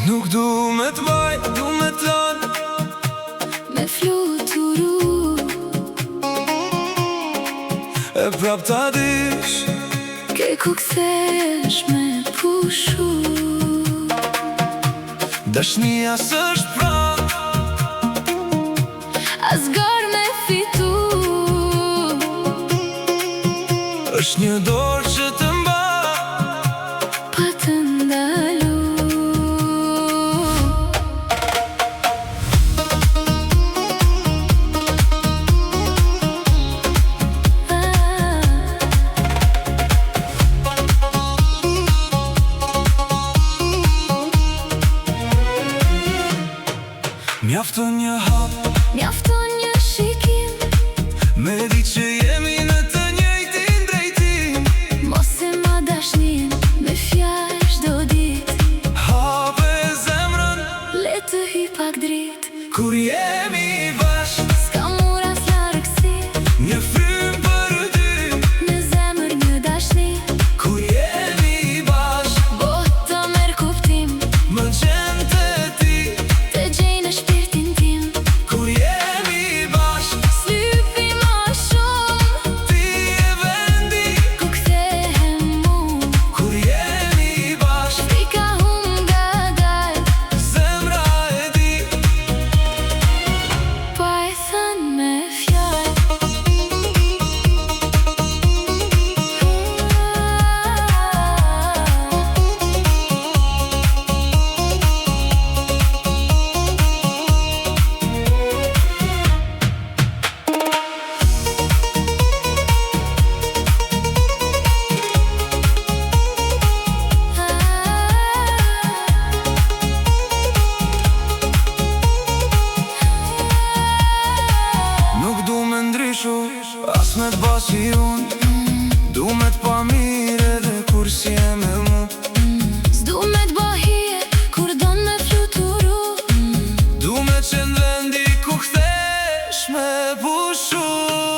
Nuk du me të baj, du me të lanë, me fluturu, e prap ta dish, ke ku kthesh me pushu. dashnia s'është pranë, Asgar me fitu, është një dorë që të mba, pa të ndalu. Mjafton një hap, Mjafton një shikim, me di që jemi në të njëjtin drejtim. mos e ma dashnin, me fjall çdo dit, Hape zemrën, le të hy pak drit. kur jemi bashk, S'ka mura s'largësi, një frym për dy. në zemër një dashni, Kur jemi bashk, bota merr kuptim, më gjen të ti. të gjej në shpirtin tim. Kur jemi bashk, S'lypi ma shumë, ti e vendi. ku kthehem mu, Kur jemi bashk, pika hum nga dal, zemra e di. pa e thënë me fjall. Nuk du me ndryshu, as me t'ba si unë. Du me t'pa mire dhe kur si e me mu. S'du me t'ba hije, kur don me fluturu, Du me qenë vendi ku kthesh me pushu.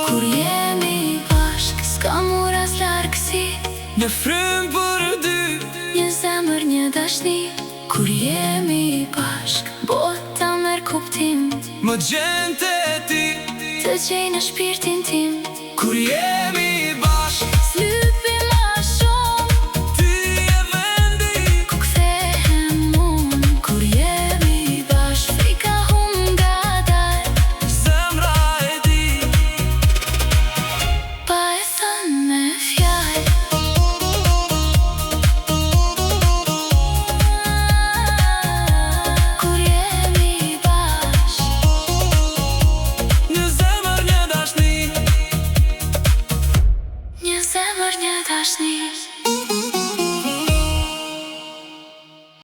kur jemi bashk, s'ka mura s'largësi, Një frym për dy. një zemër një dashni. Kur jemi bashk, bota merr kuptim, Më gjen të ti. të gjej në shpirtin tim. Kur jemi